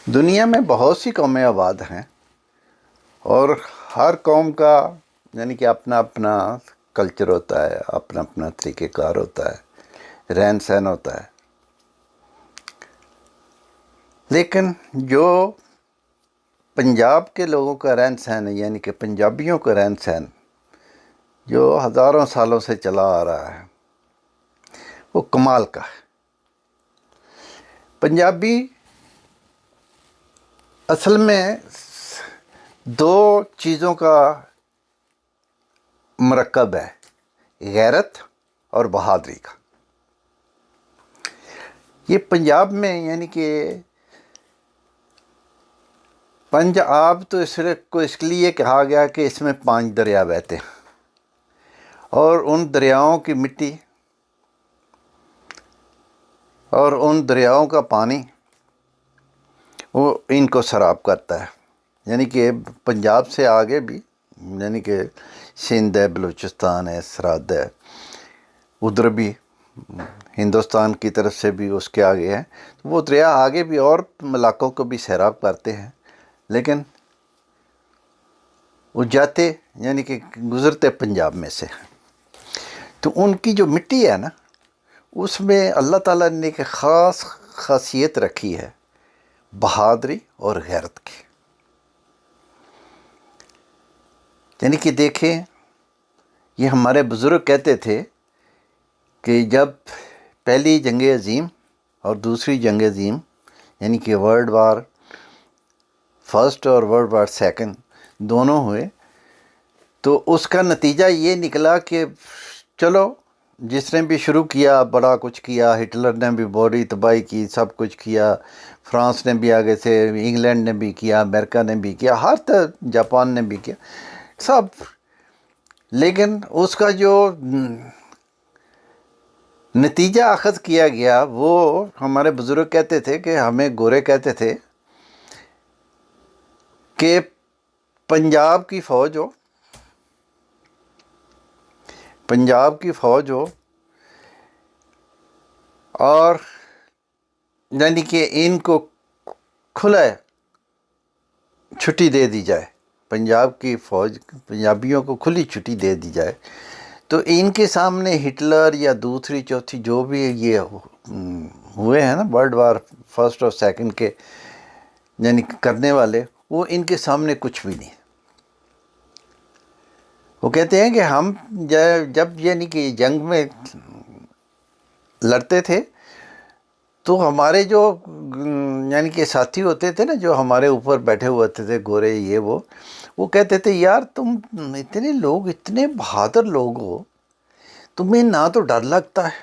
دنیا میں بہت سی قومیں آباد ہیں اور ہر قوم کا کہ اپنا اپنا کلچر ہوتا ہے، اپنا اپنا طریقہ کار ہوتا ہے، رہن سہن ہوتا ہے۔ لیکن جو پنجاب کے لوگوں کا رہن سہن ہے، کہ پنجابیوں کا رہن سہن جو ہزاروں سالوں سے چلا آ رہا ہے، وہ کمال کا ہے۔ پنجابی اصل میں دو چیزوں کا مرکب ہے، غیرت اور بہادری کا۔ یہ پنجاب میں کہ پنج آب تو اس لیے کہا گیا کہ اس میں 5 دریا بہتے ہیں، اور ان دریاؤں کی مٹی اور ان دریاؤں کا پانی وہ ان کو سراب کرتا ہے۔ کہ پنجاب سے آگے بھی کہ سندھ ہے، بلوچستان ہے، سرحد ہے، ادھر بھی ہندوستان کی طرف سے بھی اس کے آگے ہے، وہ دریا آگے بھی اور علاقوں کو بھی سیراب کرتے ہیں، لیکن وہ جاتے کہ گزرتے پنجاب میں سے۔ تو ان کی جو مٹی ہے نا، اس میں اللہ تعالیٰ نے ایک خاص خاصیت رکھی ہے، بہادری اور غیرت کی۔ کہ دیکھیں، یہ ہمارے بزرگ کہتے تھے کہ جب پہلی جنگ عظیم اور دوسری جنگ عظیم کہ ورلڈ وار فرسٹ اور ورلڈ وار سیکنڈ دونوں ہوئے، تو اس کا نتیجہ یہ نکلا کہ چلو، جس نے بھی شروع کیا بڑا کچھ کیا، ہٹلر نے بھی بڑی تباہی کی، سب کچھ کیا، فرانس نے بھی آگے سے، انگلینڈ نے بھی کیا، امریکہ نے بھی کیا، ہر طرح جاپان نے بھی کیا، سب۔ لیکن اس کا جو نتیجہ اخذ کیا گیا، وہ ہمارے بزرگ کہتے تھے کہ ہمیں گورے کہتے تھے کہ پنجاب کی فوج ہو اور کہ ان کو کھلا چھٹی دے دی جائے، پنجاب کی فوج پنجابیوں کو کھلی چھٹی دے دی جائے، تو ان کے سامنے ہٹلر یا دوسری چوتھی جو بھی یہ ہوئے ہیں نا ورلڈ وار فرسٹ اور سیکنڈ کے کرنے والے، وہ ان کے سامنے کچھ بھی نہیں۔ وہ کہتے ہیں کہ ہم جب کہ جنگ میں لڑتے تھے، تو ہمارے جو کہ ساتھی ہوتے تھے نا، جو ہمارے اوپر بیٹھے ہوتے تھے گورے، وہ کہتے تھے یار تم اتنے لوگ، اتنے بہادر لوگ ہو، تمہیں نہ تو ڈر لگتا ہے،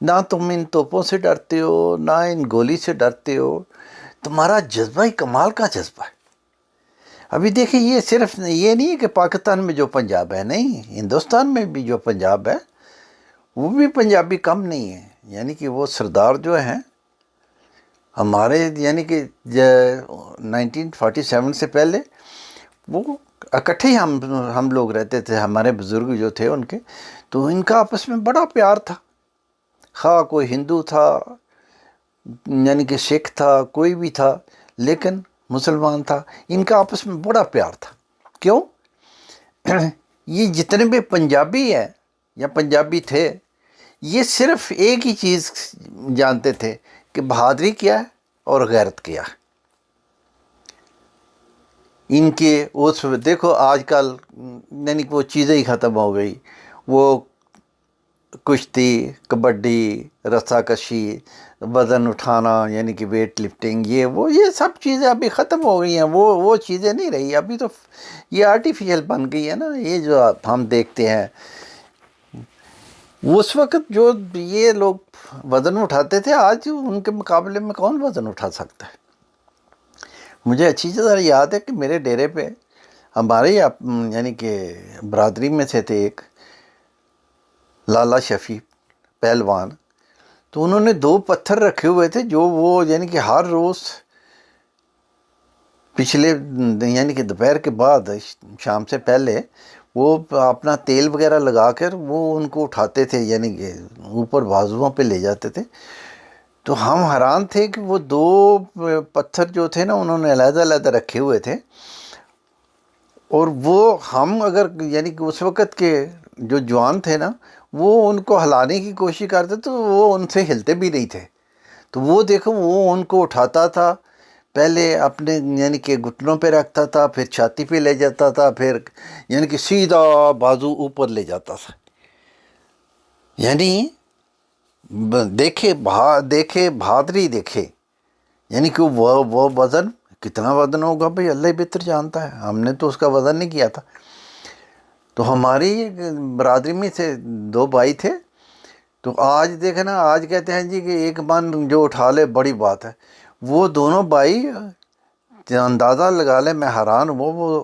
نہ تم ان توپوں سے ڈرتے ہو، نہ ان گولی سے ڈرتے ہو، تمہارا جذبہ ہی کمال کا جذبہ ہے۔ ابھی دیکھیں، یہ صرف یہ نہیں ہے کہ پاکستان میں جو پنجاب ہے، نہیں، ہندوستان میں بھی جو پنجاب ہے، وہ بھی پنجابی کم نہیں ہے۔ کہ وہ سردار جو ہیں ہمارے، کہ 1947 سے پہلے وہ اکٹھے ہی ہم لوگ رہتے تھے، ہمارے بزرگ جو تھے ان کے، تو ان کا آپس میں بڑا پیار تھا، خواہ کوئی ہندو تھا، کہ سکھ تھا، کوئی بھی تھا، لیکن مسلمان تھا، ان کا آپس میں بڑا پیار تھا۔ کیوں؟ یہ جتنے بھی پنجابی ہیں یا پنجابی تھے، یہ صرف ایک ہی چیز جانتے تھے کہ بہادری کیا ہے اور غیرت کیا ہے۔ ان کے اس دیکھو آج کل وہ چیزیں ہی ختم ہو گئی، وہ کشتی، کبڈی، رسا کشی، وزن اٹھانا کہ ویٹ لفٹنگ، یہ سب چیزیں ابھی ختم ہو گئی ہیں، وہ چیزیں نہیں رہی۔ ابھی تو یہ آرٹیفیشل بن گئی ہے نا، یہ جو ہم دیکھتے ہیں۔ اس وقت جو یہ لوگ وزن اٹھاتے تھے، آج ان کے مقابلے میں کون وزن اٹھا سکتا ہے؟ مجھے اچھی طرح یاد ہے کہ میرے ڈیرے پہ ہمارے کہ برادری میں سے تھے ایک لالا شفیع پہلوان، تو انہوں نے 2 پتھر رکھے ہوئے تھے، جو وہ کہ ہر روز پچھلے کہ دوپہر کے بعد شام سے پہلے وہ اپنا تیل وغیرہ لگا کر وہ ان کو اٹھاتے تھے، کہ اوپر بازوؤں پہ لے جاتے تھے۔ تو ہم حیران تھے کہ وہ دو پتھر جو تھے نا انہوں نے علیحدہ علیحدہ رکھے ہوئے تھے، اور وہ ہم اگر یعنی کہ اس وقت کے جو جوان تھے نا وہ ان کو ہلانے کی کوشش کرتے تو وہ ان سے ہلتے بھی نہیں تھے. تو وہ دیکھو وہ ان کو اٹھاتا تھا، پہلے اپنے یعنی کہ گھٹنوں پہ رکھتا تھا، پھر چھاتی پہ لے جاتا تھا، پھر یعنی کہ سیدھا بازو اوپر لے جاتا تھا. یعنی دیکھے بہادری دیکھے، یعنی کہ وہ وزن کتنا وزن ہوگا بھائی اللہ ہی بہتر جانتا ہے، ہم نے تو اس کا وزن نہیں کیا تھا. تو ہماری برادری میں سے دو بھائی تھے، تو آج دیکھیں نا، آج کہتے ہیں جی کہ ایک من جو اٹھا لے بڑی بات ہے. وہ دونوں بھائی اندازہ لگا لے، میں حیران ہوا، وہ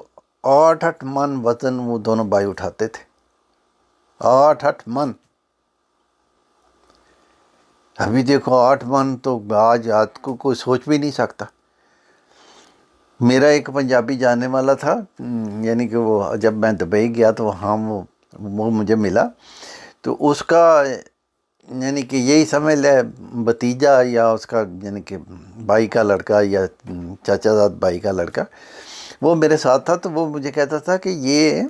8 من وزن وہ دونوں بھائی اٹھاتے تھے. 8 من. ابھی دیکھو 8 من تو آج کو کوئی سوچ بھی نہیں سکتا. میرا ایک پنجابی جاننے والا تھا، یعنی کہ وہ جب میں دبئی گیا تو وہاں وہ مجھے ملا، تو اس کا یعنی کہ یہی سمجھ لے بھتیجا یا اس کا یعنی کہ بھائی کا لڑکا یا چاچا زاد بھائی کا لڑکا وہ میرے ساتھ تھا. تو وہ مجھے کہتا تھا کہ یہ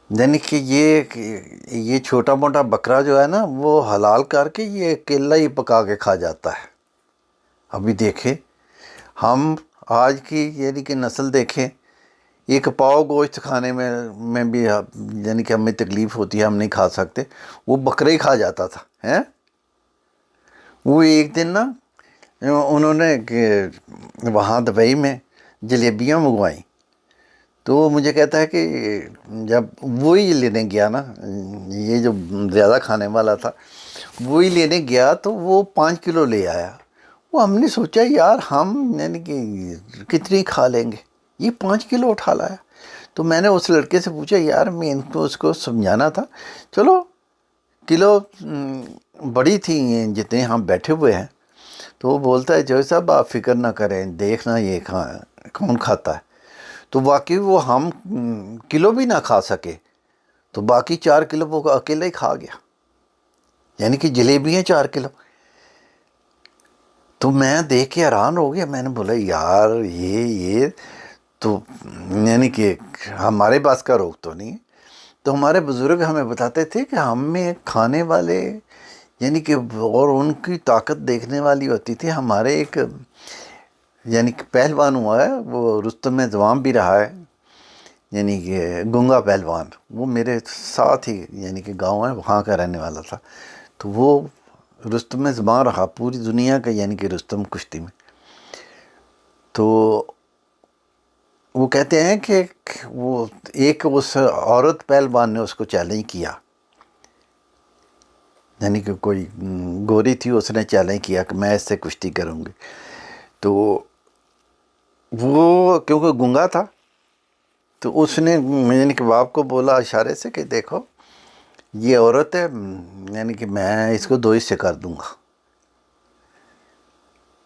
یعنی کہ یہ چھوٹا موٹا بکرا جو ہے نا وہ حلال کر کے یہ اکیلا ہی پکا کے کھا جاتا ہے. ابھی دیکھے ہم آج کی یعنی کہ نسل دیکھیں، ایک پاؤ گوشت کھانے میں بھی یعنی کہ ہمیں تکلیف ہوتی ہے، ہم نہیں کھا سکتے. وہ بکرے ہی کھا جاتا تھا ہیں. وہ ایک دن نا انہوں نے وہاں دبئی میں جلیبیاں منگوائیں، تو وہ مجھے کہتا ہے کہ جب وہی لینے گیا نا، یہ جو زیادہ کھانے والا تھا وہی لینے گیا تو وہ 5 کلو لے آیا. وہ ہم نے سوچا یار ہم یعنی کہ کتنی کھا لیں گے، یہ 5 کلو اٹھا لایا. تو میں نے اس لڑکے سے پوچھا یار میں ان کو اس کو سمجھانا تھا، چلو کلو بڑی تھی جتنے ہم بیٹھے ہوئے ہیں. تو وہ بولتا ہے جو صاحب آپ فکر نہ کریں، دیکھنا یہ کون کھاتا ہے. تو واقعی وہ ہم کلو بھی نہ کھا سکے، تو باقی 4 کلو وہ اکیلے ہی کھا گیا، یعنی کہ جلیبیاں 4 کلو. تو میں دیکھ کے حیران ہو گیا. میں نے بولا یار یہ تو یعنی کہ ہمارے پاس کا روک تو نہیں ہے. تو ہمارے بزرگ ہمیں بتاتے تھے کہ ہمیں کھانے والے یعنی کہ اور ان کی طاقت دیکھنے والی ہوتی تھی. ہمارے ایک یعنی کہ پہلوان ہوا ہے، وہ رستم زوام بھی رہا ہے، یعنی کہ گنگا پہلوان، وہ میرے ساتھ ہی یعنی کہ گاؤں ہے وہاں کا رہنے والا تھا. تو وہ رستم زبان رہا پوری دنیا کا، یعنی کہ رستم کشتی میں. تو وہ کہتے ہیں کہ وہ ایک اس عورت پہلوان نے اس کو چیلنج کیا، یعنی کہ کوئی گوری تھی، اس نے چیلنج کیا کہ میں اس سے کشتی کروں گی. تو وہ کیونکہ گنگا تھا تو اس نے یعنی کہ باپ کو بولا اشارے سے کہ دیکھو یہ عورت ہے، یعنی کہ میں اس کو 2 حصے کر دوں گا،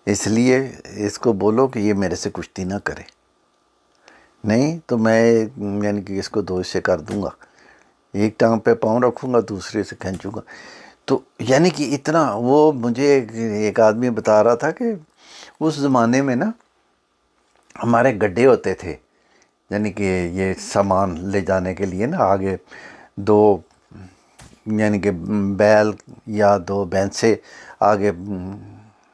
اس لیے اس کو بولو کہ یہ میرے سے کشتی نہ کرے، نہیں تو میں یعنی کہ اس کو 2 حصے کر دوں گا، ایک ٹانگ پہ پاؤں رکھوں گا دوسرے سے کھینچوں گا. تو یعنی کہ اتنا وہ مجھے ایک آدمی بتا رہا تھا کہ اس زمانے میں نا ہمارے گڈھے ہوتے تھے، یعنی کہ یہ سامان لے جانے کے لیے نا، آگے 2 یعنی کہ بیل یا 2 بھینسیں آگے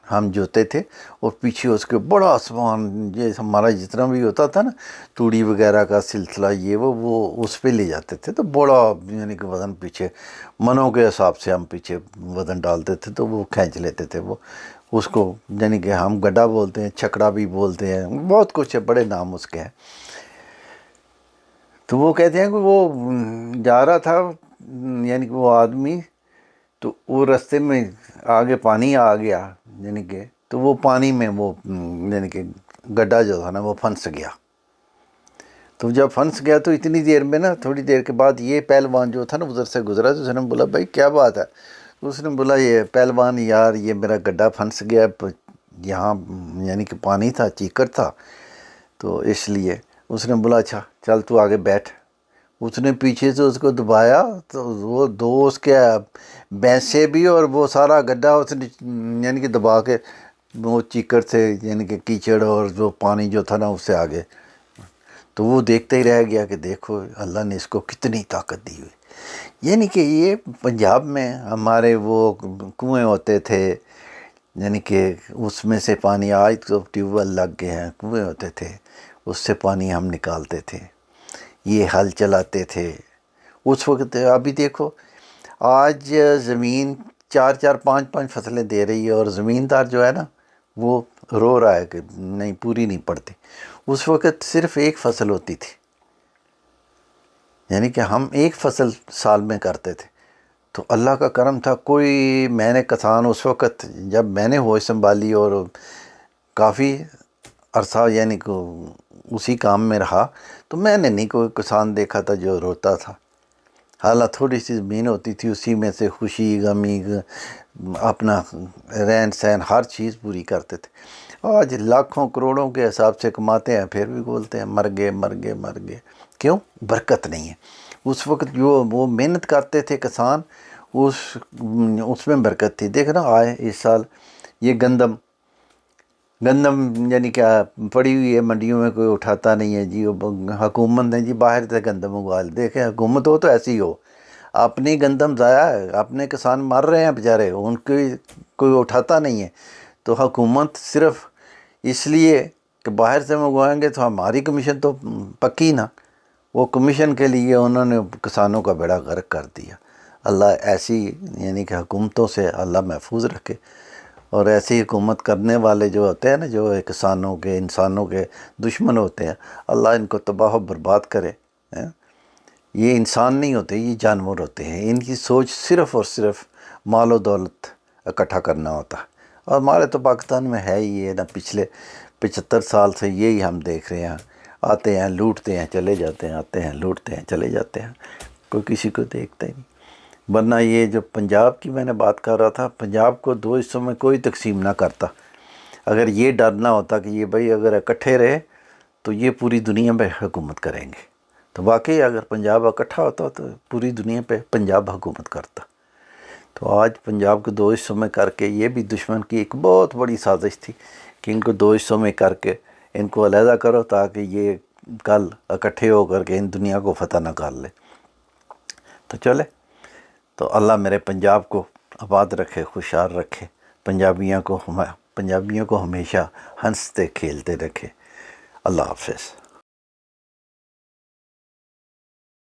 ہم جوتے تھے، اور پیچھے اس کے بڑا سامان یہ ہمارا جتنا بھی ہوتا تھا نا، توڑی وغیرہ کا سلسلہ یہ وہ اس پہ لے جاتے تھے. تو بڑا یعنی کہ وزن پیچھے منوں کے حساب سے ہم پیچھے وزن ڈالتے تھے، تو وہ کھینچ لیتے تھے. وہ اس کو یعنی کہ ہم گڈھا بولتے ہیں، چھکڑا بھی بولتے ہیں، بہت کچھ ہے، بڑے نام اس کے ہیں. تو وہ کہتے ہیں کہ وہ جا رہا تھا یعنی کہ وہ آدمی، تو وہ رستے میں آگے پانی آ گیا، یعنی کہ تو وہ پانی میں وہ یعنی کہ گڈھا جو تھا نا وہ پھنس گیا. تو جب پھنس گیا تو اتنی دیر میں نا، تھوڑی دیر کے بعد یہ پہلوان جو تھا نا ادھر سے گزرا، تو اس نے بولا بھائی کیا بات ہے. تو اس نے بولا یہ پہلوان یار یہ میرا گڈھا پھنس گیا، یہاں یعنی کہ پانی تھا، چیکر تھا، تو اس لیے. اس نے بولا اچھا چل تو آگے بیٹھ. اس نے پیچھے سے اس کو دبایا تو وہ دو اس کے بھینسیں بھی اور وہ سارا گڈھا اس نے یعنی کہ دبا کے وہ چیکڑ سے یعنی کہ کیچڑ اور جو پانی جو تھا نا اس سے آگے، تو وہ دیکھتے ہی رہ گیا کہ دیکھو اللہ نے اس کو کتنی طاقت دی ہوئی۔ یعنی کہ یہ پنجاب میں ہمارے وہ کنویں ہوتے تھے، یعنی کہ اس میں سے پانی، آج تو ٹیوب ویل لگ گئے ہیں، کنویں ہوتے تھے اس سے پانی ہم نکالتے تھے، یہ ہل چلاتے تھے اس وقت۔ ابھی دیکھو آج زمین 4 4 5 5 فصلیں دے رہی ہے اور زمیندار جو ہے نا وہ رو رہا ہے کہ نہیں پوری نہیں پڑتی۔ اس وقت صرف ایک فصل ہوتی تھی، یعنی کہ ہم ایک فصل سال میں کرتے تھے، تو اللہ کا کرم تھا۔ کوئی میں نے کسان اس وقت جب میں نے ہوش سنبھالی اور کافی عرصہ یعنی کہ اسی کام میں رہا، تو میں نے نہیں کوئی کسان دیکھا تھا جو روتا تھا۔ حالانکہ تھوڑی سی زمین ہوتی تھی، اسی میں سے خوشی غمی اپنا رہن سہن ہر چیز پوری کرتے تھے۔ آج لاکھوں کروڑوں کے حساب سے کماتے ہیں، پھر بھی بولتے ہیں مر گئے مر گئے مر گئے۔ کیوں؟ برکت نہیں ہے۔ اس وقت جو وہ محنت کرتے تھے کسان، اس میں برکت تھی۔ دیکھ نا آئے اس سال یہ گندم یعنی کیا پڑی ہوئی ہے منڈیوں میں، کوئی اٹھاتا نہیں ہے جی، حکومت نے جی باہر سے گندم منگوا لے۔ دیکھیں حکومت ہو تو ایسی ہو، اپنی گندم ضائع ہے، اپنے کسان مر رہے ہیں بیچارے، ان کی کوئی اٹھاتا نہیں ہے۔ تو حکومت صرف اس لیے کہ باہر سے منگوائیں گے تو ہماری کمیشن تو پکی نا، وہ کمیشن کے لیے انہوں نے کسانوں کا بیڑا غرق کر دیا۔ اللہ ایسی یعنی کہ حکومتوں سے اللہ محفوظ رکھے، اور ایسی حکومت کرنے والے جو ہوتے ہیں نا، جو کسانوں کے انسانوں کے دشمن ہوتے ہیں، اللہ ان کو تباہ و برباد کرے۔ یہ انسان نہیں ہوتے، یہ جانور ہوتے ہیں، ان کی سوچ صرف اور صرف مال و دولت اکٹھا کرنا ہوتا ہے۔ اور ہمارے تو پاکستان میں ہے ہی یہ نا، پچھلے 75 سال سے یہی ہم دیکھ رہے ہیں، آتے ہیں لوٹتے ہیں چلے جاتے ہیں، آتے ہیں لوٹتے ہیں چلے جاتے ہیں، کوئی کسی کو دیکھتا ہی نہیں۔ ورنہ یہ جو پنجاب کی میں نے بات کر رہا تھا، پنجاب کو 2 حصوں میں کوئی تقسیم نہ کرتا، اگر یہ ڈر نہ ہوتا کہ یہ بھائی اگر اکٹھے رہے تو یہ پوری دنیا پہ حکومت کریں گے، تو واقعی اگر پنجاب اکٹھا ہوتا تو پوری دنیا پہ پنجاب حکومت کرتا۔ تو آج پنجاب کو 2 حصوں میں کر کے، یہ بھی دشمن کی ایک بہت بڑی سازش تھی کہ ان کو 2 حصوں میں کر کے ان کو علیحدہ کرو، تاکہ یہ کل اکٹھے ہو کر کے ان دنیا کو فتح نہ کر لے۔ تو چلے، تو اللہ میرے پنجاب کو آباد رکھے، خوشحال رکھے، پنجابیوں کو ہمیشہ ہنستے کھیلتے رکھے۔ اللہ حافظ۔